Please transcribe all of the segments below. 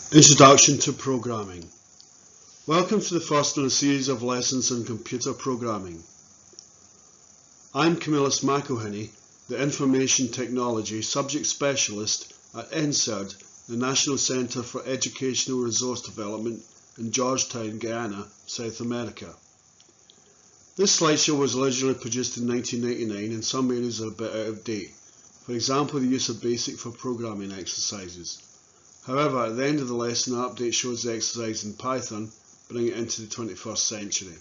Introduction to Programming. Welcome to the first in a series of lessons on computer programming. I'm Camillus McElhinney, the Information Technology Subject Specialist at NCERD, the National Centre for Educational Resource Development in Georgetown, Guyana, South America. This slideshow was originally produced in 1999 and some areas are a bit out of date. For example, the use of BASIC for programming exercises. However, at the end of the lesson, an update shows the exercise in Python, bringing it into the 21st century.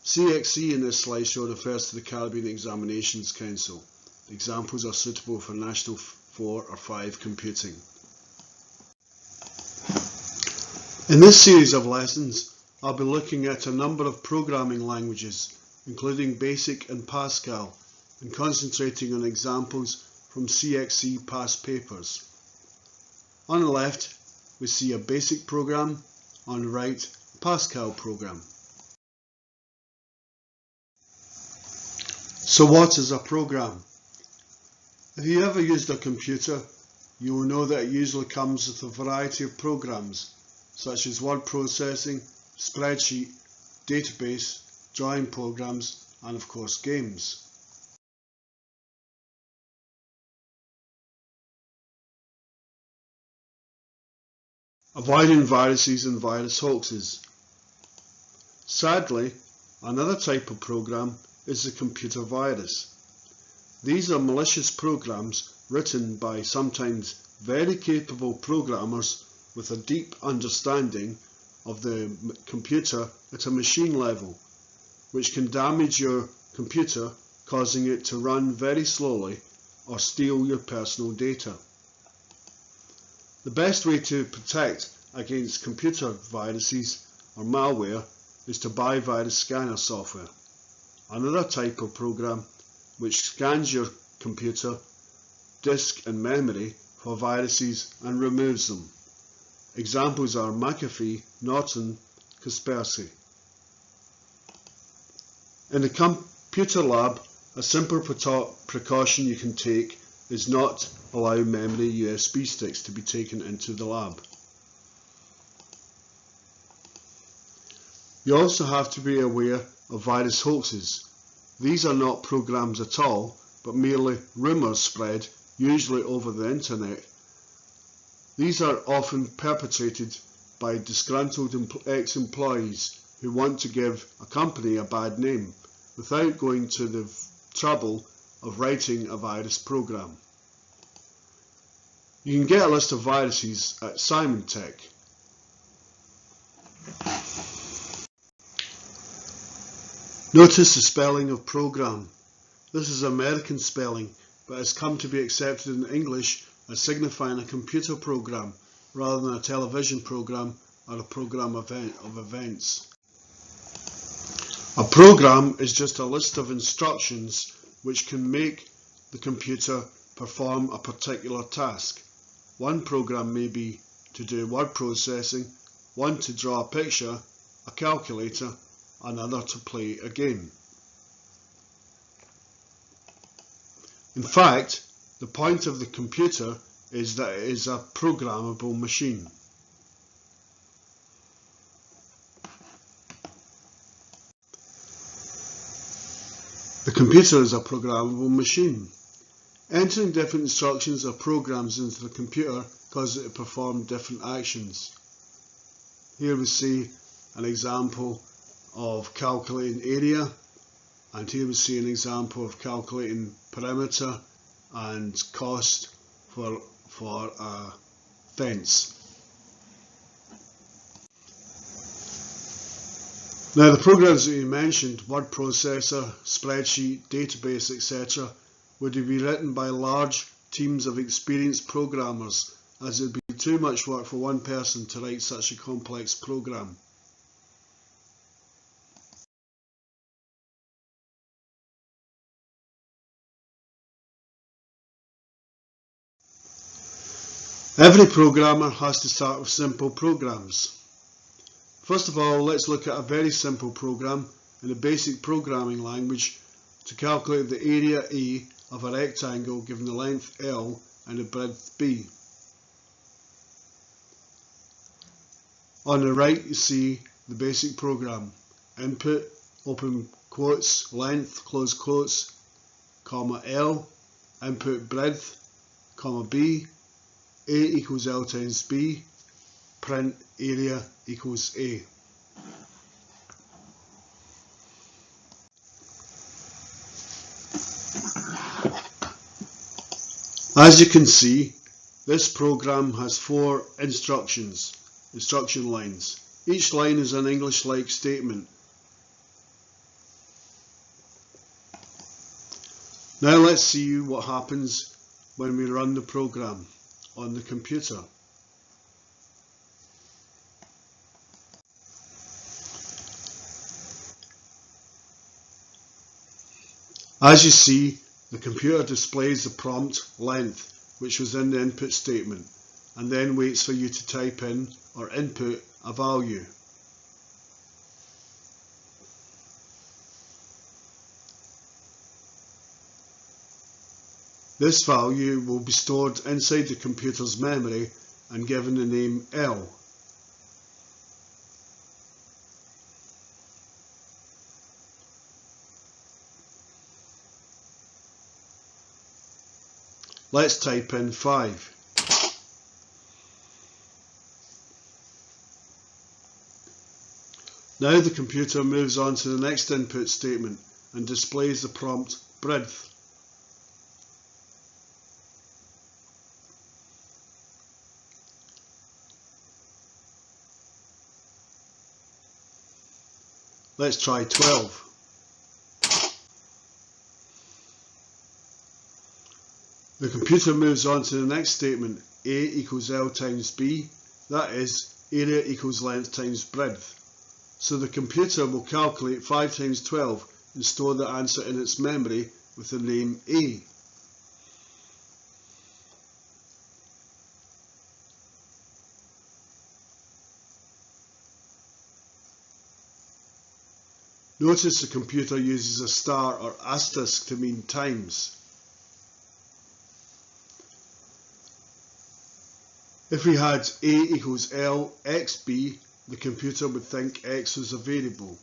CXC in this slideshow refers to the Caribbean Examinations Council. The examples are suitable for National 4 or 5 computing. In this series of lessons, I'll be looking at a number of programming languages, including BASIC and Pascal, and concentrating on examples from CXC past papers. On the left, we see a BASIC program, on the right, a Pascal program. So what is a program? If you ever used a computer, you will know that it usually comes with a variety of programs, such as word processing, spreadsheet, database, drawing programs, and of course games. Avoiding viruses and virus hoaxes. Sadly, another type of program is the computer virus. These are malicious programs written by sometimes very capable programmers with a deep understanding of the computer at a machine level, which can damage your computer, causing it to run very slowly or steal your personal data. The best way to protect against computer viruses or malware is to buy virus scanner software, another type of program which scans your computer, disk and memory for viruses and removes them. Examples are McAfee, Norton, Kaspersky. In the computer lab, a simple precaution you can take is not allow memory USB sticks to be taken into the lab. You also have to be aware of virus hoaxes. These are not programs at all, but merely rumours spread, usually over the internet. These are often perpetrated by disgruntled ex-employees who want to give a company a bad name without going to the trouble of writing a virus program. You can get a list of viruses at Symantec. Notice the spelling of program. This is American spelling, but has come to be accepted in English as signifying a computer program rather than a television program or a program of events. A program is just a list of instructions which can make the computer perform a particular task. One program may be to do word processing, one to draw a picture, a calculator, another to play a game. In fact, the point of the computer is that it is a programmable machine. The computer is a programmable machine. Entering different instructions or programs into the computer causes it to perform different actions. Here we see an example of calculating area, and here we see an example of calculating perimeter and cost for a fence. Now the programs that you mentioned, word processor, spreadsheet, database, etc., would be written by large teams of experienced programmers, as it would be too much work for one person to write such a complex program. Every programmer has to start with simple programs. First of all, let's look at a very simple program in a basic programming language to calculate the area A of a rectangle given the length L and the breadth B. On the right you see the basic program. Input, open quotes, length, close quotes, comma L, input breadth, comma B, A equals L times B, print area equals A. As you can see, this program has 4 instruction lines. Each line is an English-like statement. Now let's see what happens when we run the program on the computer. As you see, the computer displays the prompt length, which was in the input statement, and then waits for you to type in or input a value. This value will be stored inside the computer's memory and given the name L. Let's type in 5. Now the computer moves on to the next input statement and displays the prompt breadth. Let's try 12. The computer moves on to the next statement, A equals L times B, that is, area equals length times breadth. So the computer will calculate 5 times 12 and store the answer in its memory with the name A. Notice the computer uses a star or asterisk to mean times. If we had A equals L x B, the computer would think x was a variable.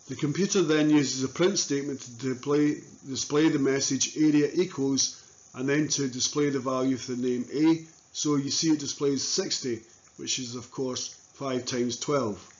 The computer then uses a print statement to display the message area equals and then to display the value for the name A. So you see it displays 60, which is of course 5 times 12.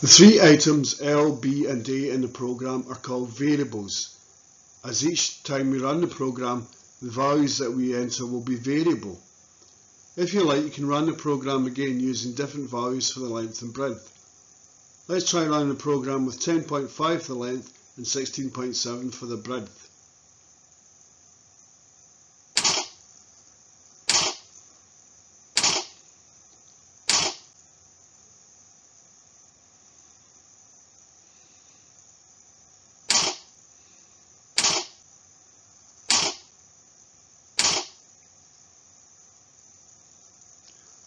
The 3 items L, B and A in the program are called variables, as each time we run the program, the values that we enter will be variable. If you like, you can run the program again using different values for the length and breadth. Let's try running the program with 10.5 for the length and 16.7 for the breadth.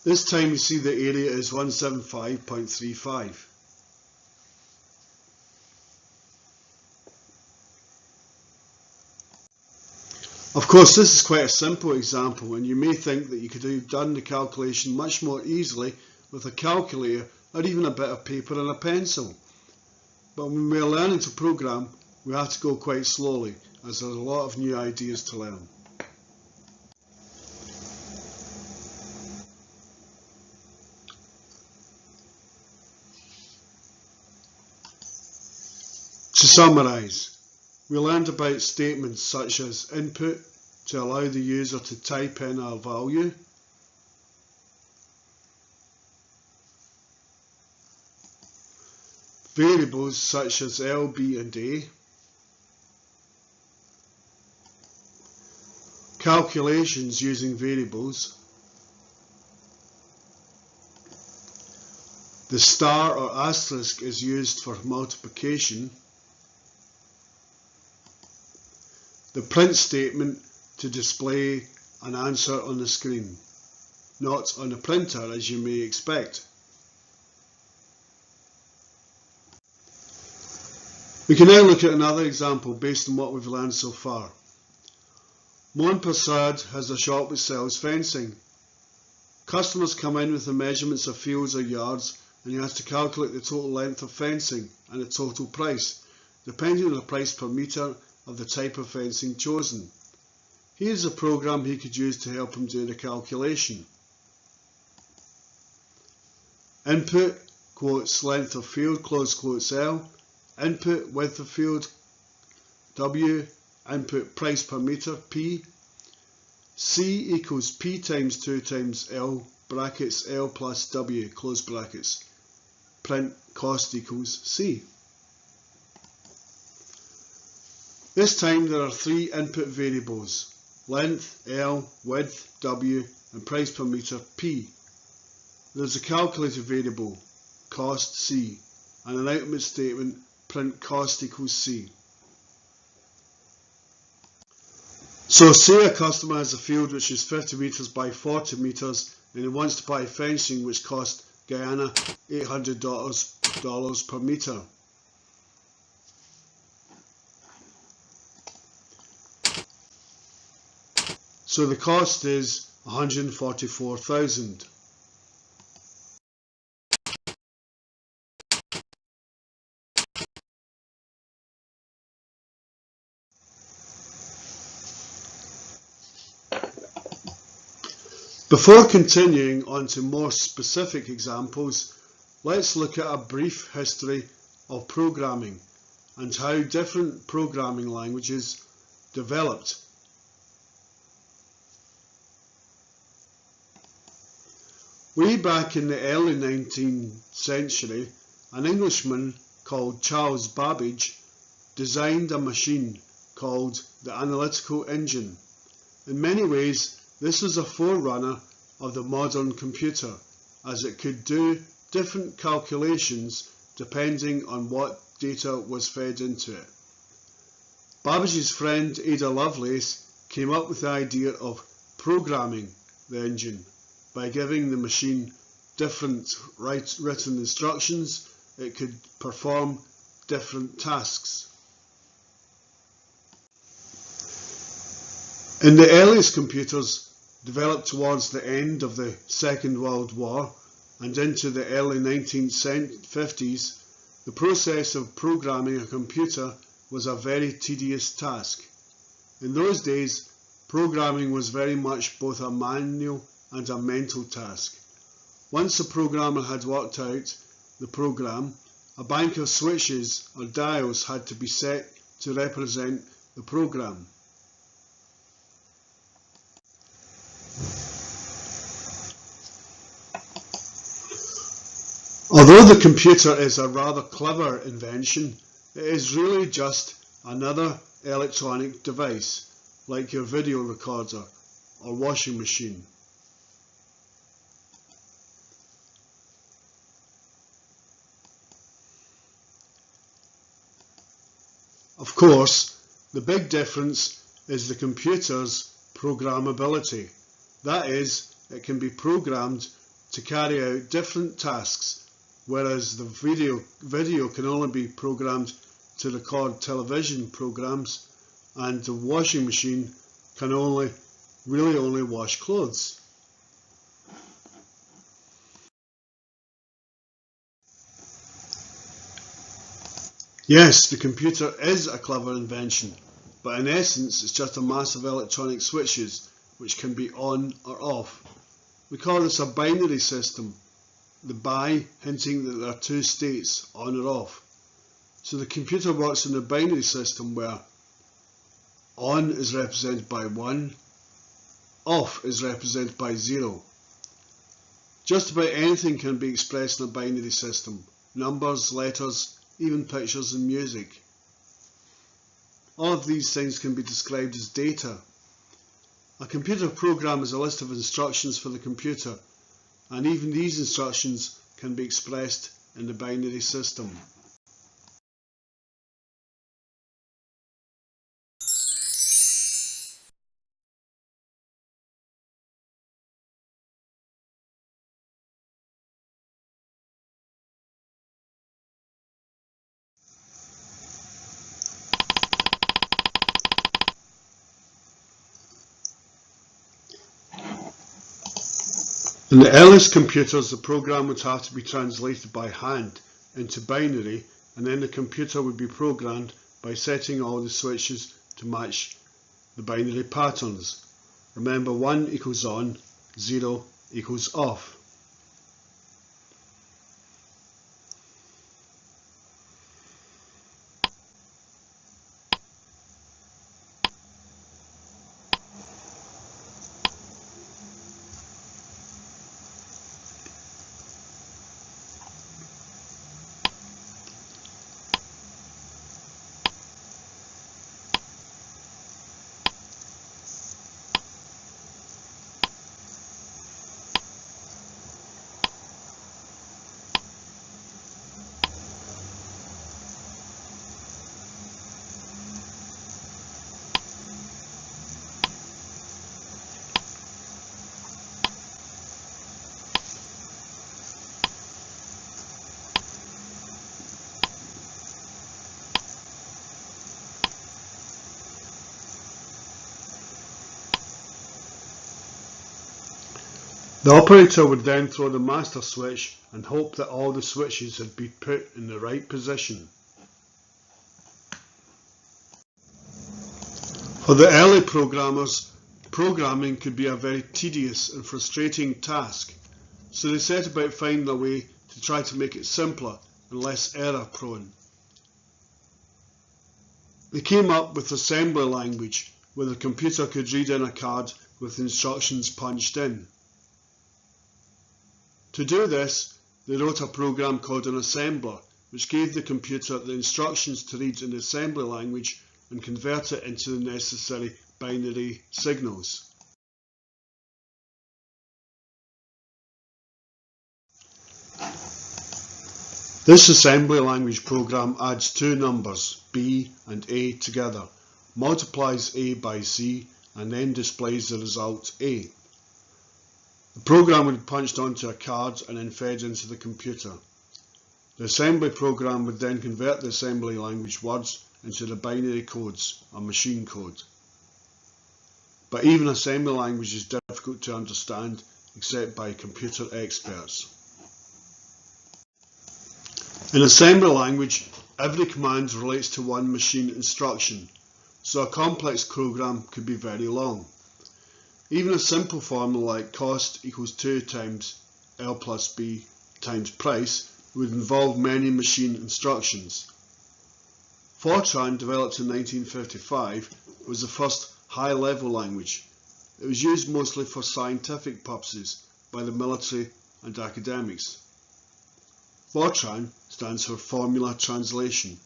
This time you see the area is 175.35. Of course, this is quite a simple example, and you may think that you could have done the calculation much more easily with a calculator or even a bit of paper and a pencil. But when we're learning to program, we have to go quite slowly, as there's a lot of new ideas to learn. To summarise, we learned about statements such as input to allow the user to type in a value, variables such as L, B and A, calculations using variables, the star or asterisk is used for multiplication, the print statement to display an answer on the screen, not on a printer as you may expect. We can now look at another example based on what we've learned so far. Montpassard has a shop which sells fencing. Customers come in with the measurements of fields or yards, and he has to calculate the total length of fencing and the total price, depending on the price per metre of the type of fencing chosen. Here's a program he could use to help him do the calculation. Input, quotes, length of field, close quotes L. Input, width of field, W. Input, price per metre, P. C equals P times 2 times L, brackets L plus W, close brackets. Print, cost equals C. This time there are 3 input variables: length, L, width, W, and price per metre, P. There's a calculated variable, cost, C, and an output statement, print cost equals C. So say a customer has a field which is 50 metres by 40 metres and he wants to buy fencing which costs Guyana $800 per metre. So the cost is 144,000. Before continuing on to more specific examples, let's look at a brief history of programming and how different programming languages developed. Way back in the early 19th century, an Englishman called Charles Babbage designed a machine called the analytical engine. In many ways, this was a forerunner of the modern computer, as it could do different calculations depending on what data was fed into it. Babbage's friend Ada Lovelace came up with the idea of programming the engine by giving the machine different written instructions. It could perform different tasks. In the earliest computers, developed towards the end of the Second World War and into the early 1950s, the process of programming a computer was a very tedious task. In those days, programming was very much both a manual and a mental task. Once the programmer had worked out the program, a bank of switches or dials had to be set to represent the program. Although the computer is a rather clever invention, it is really just another electronic device, like your video recorder or washing machine. Of course, the big difference is the computer's programmability. That is, it can be programmed to carry out different tasks, whereas the video can only be programmed to record television programs, and the washing machine can really only wash clothes. Yes, the computer is a clever invention, but in essence it's just a mass of electronic switches which can be on or off. We call this a binary system, the bi hinting that there are 2 states, on or off. So the computer works in a binary system where on is represented by 1, off is represented by 0. Just about anything can be expressed in a binary system: numbers, letters, even pictures and music. All of these things can be described as data. A computer program is a list of instructions for the computer, and even these instructions can be expressed in the binary system. In the earliest computers, the program would have to be translated by hand into binary, and then the computer would be programmed by setting all the switches to match the binary patterns. Remember, 1 equals on, 0 equals off. The operator would then throw the master switch and hope that all the switches had been put in the right position. For the early programmers, programming could be a very tedious and frustrating task, so they set about finding a way to try to make it simpler and less error-prone. They came up with assembly language, where the computer could read in a card with instructions punched in. To do this, they wrote a program called an assembler, which gave the computer the instructions to read in the assembly language and convert it into the necessary binary signals. This assembly language program adds two numbers, B and A, together, multiplies A by C, and then displays the result A. The program would be punched onto a card and then fed into the computer. The assembly program would then convert the assembly language words into the binary codes, or machine code. But even assembly language is difficult to understand, except by computer experts. In assembly language, every command relates to one machine instruction, so a complex program could be very long. Even a simple formula like cost equals 2 times L plus B times price would involve many machine instructions. Fortran, developed in 1955, was the first high-level language. It was used mostly for scientific purposes by the military and academics. Fortran stands for Formula Translation.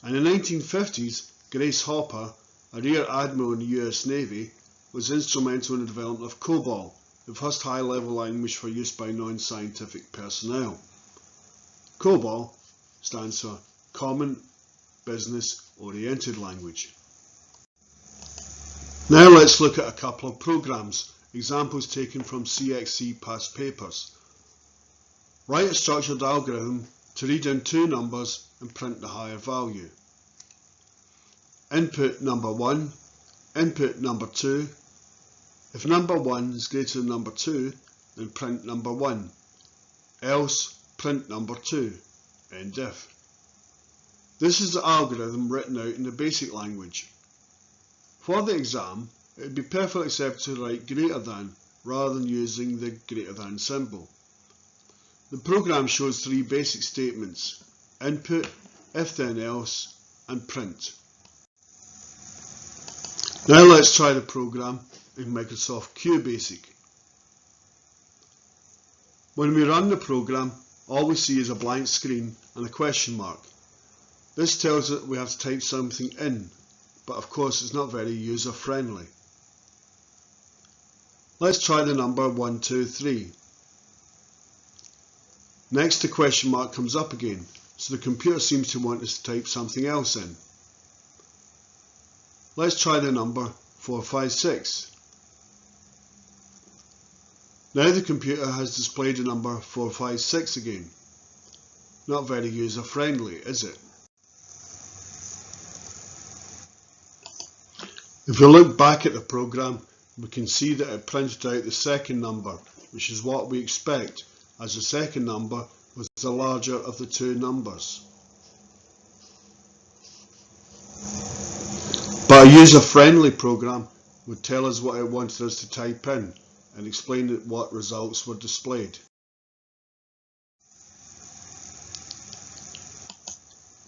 And in the 1950s, Grace Hopper, a Rear Admiral in the US Navy, was instrumental in the development of COBOL, the first high-level language for use by non-scientific personnel. COBOL stands for Common Business Oriented Language. Now let's look at a couple of programs, examples taken from CXC past papers. Write a structured algorithm to read in two numbers and print the higher value. Input number 1, input number 2. If number 1 is greater than number 2, then print number 1. Else, print number 2. End if. This is the algorithm written out in the basic language. For the exam, it would be perfectly acceptable to write greater than rather than using the greater than symbol. The program shows three basic statements: input, if then else, and print. Now let's try the program in Microsoft QBasic. When we run the program, all we see is a blank screen and a question mark. This tells us we have to type something in, but of course it's not very user-friendly. Let's try the number 123. Next, the question mark comes up again, so the computer seems to want us to type something else in. Let's try the number 456. Now the computer has displayed the number 456 again. Not very user-friendly, is it? If we look back at the program, we can see that it printed out the second number, which is what we expect, as the second number was the larger of the two numbers. But a user-friendly program would tell us what it wanted us to type in and explain what results were displayed.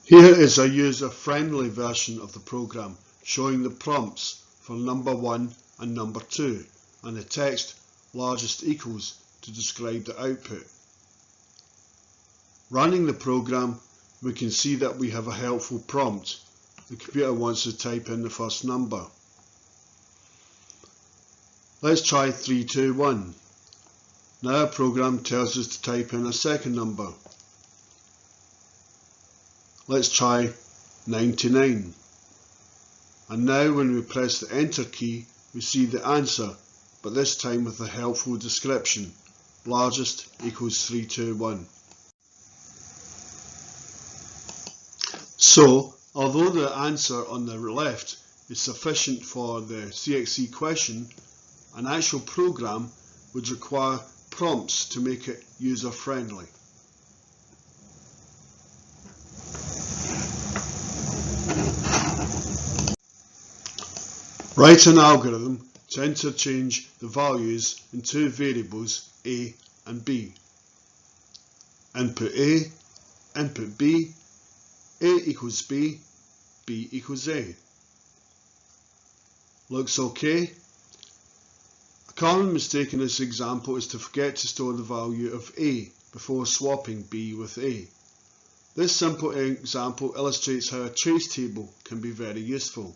Here is a user-friendly version of the program showing the prompts for number 1 and number 2 and the text largest equals to describe the output. Running the program, we can see that we have a helpful prompt. The computer wants to type in the first number. Let's try 321. Now our program tells us to type in a second number. Let's try 99. And now when we press the enter key, we see the answer, but this time with a helpful description. Largest equals 321. So, although the answer on the left is sufficient for the CXC question, an actual program would require prompts to make it user-friendly. Write an algorithm to interchange the values in two variables A and B. Input A, input B, A equals B, B equals A. Looks okay? A common mistake in this example is to forget to store the value of A before swapping B with A. This simple example illustrates how a trace table can be very useful.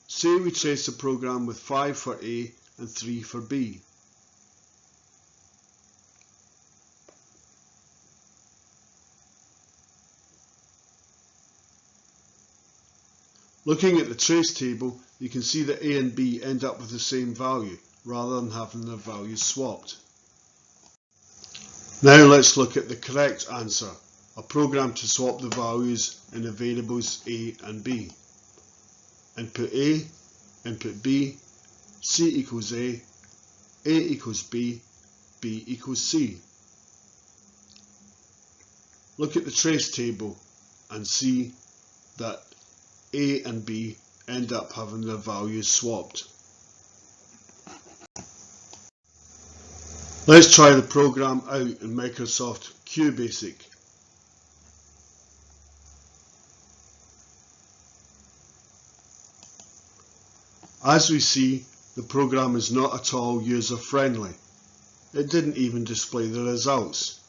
Say we trace the program with 5 for A and 3 for B. Looking at the trace table, you can see that A and B end up with the same value, rather than having their values swapped. Now let's look at the correct answer, a program to swap the values in the variables A and B. Input A, input B, C equals A equals B, B equals C. Look at the trace table and see that A and B end up having their values swapped. Let's try the program out in Microsoft QBasic. As we see, the program is not at all user-friendly. It didn't even display the results.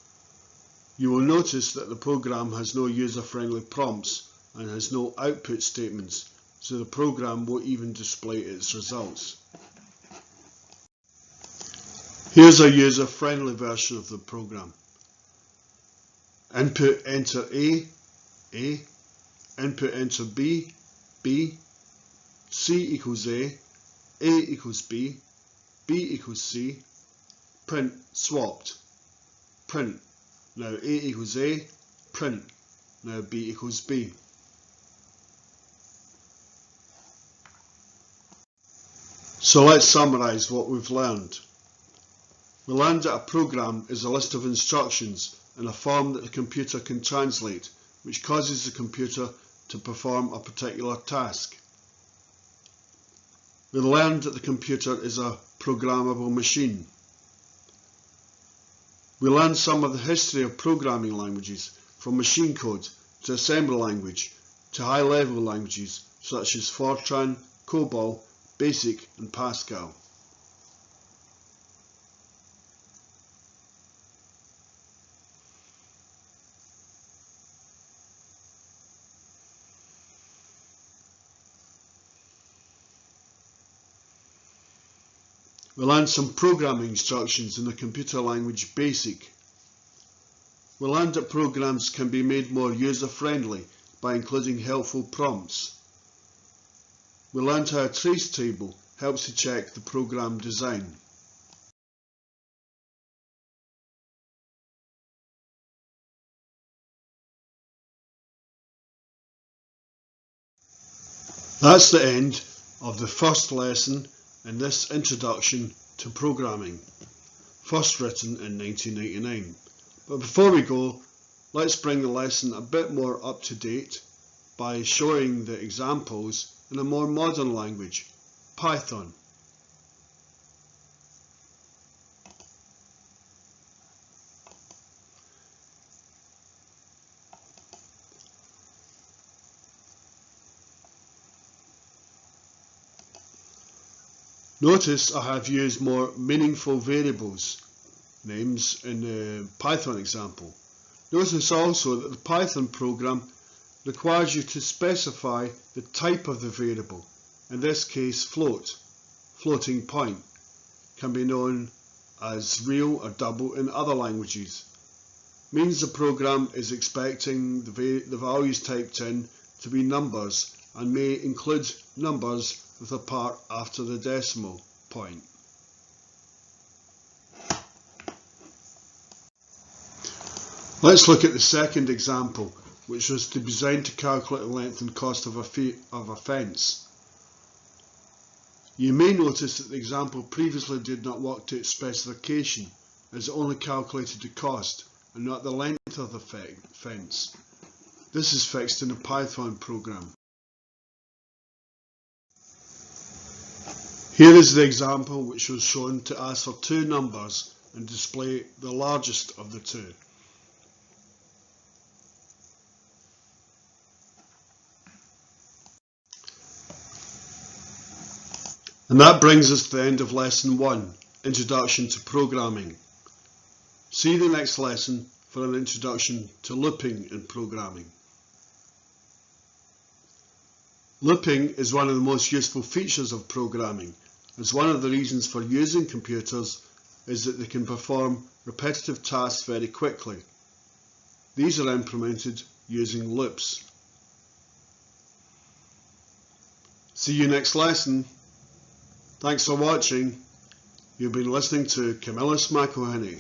You will notice that the program has no user-friendly prompts and has no output statements, so the program won't even display its results. Here's a user-friendly version of the program. Input enter A, input enter B, B, C equals A equals B, B equals C, print swapped, print, now A equals A, print, now B equals B. So let's summarise what we've learned. We learned that a program is a list of instructions in a form that the computer can translate, which causes the computer to perform a particular task. We learned that the computer is a programmable machine. We learned some of the history of programming languages, from machine code to assembly language to high-level languages such as Fortran, COBOL, BASIC and Pascal. We learned some programming instructions in the computer language BASIC. We learned that programs can be made more user-friendly by including helpful prompts. We learned how a trace table helps to check the program design. That's the end of the first lesson in this introduction to Programming, first written in 1999. But before we go, let's bring the lesson a bit more up to date by showing the examples in a more modern language, Python. Notice I have used more meaningful variables names in the Python example. Notice also that the Python program requires you to specify the type of the variable, in this case floating point, can be known as real or double in other languages. Means the program is expecting the values typed in to be numbers and may include numbers with a part after the decimal point. Let's look at the second example, which was designed to calculate the length and cost of a fence. You may notice that the example previously did not work to its specification, as it only calculated the cost and not the length of the fence. This is fixed in the Python program. Here is the example which was shown to ask for two numbers and display the largest of the two. And that brings us to the end of Lesson 1, Introduction to Programming. See the next lesson for an introduction to looping in programming. Looping is one of the most useful features of programming, as one of the reasons for using computers is that they can perform repetitive tasks very quickly. These are implemented using loops. See you next lesson. Thanks for watching. You've been listening to Camillus McElhinney.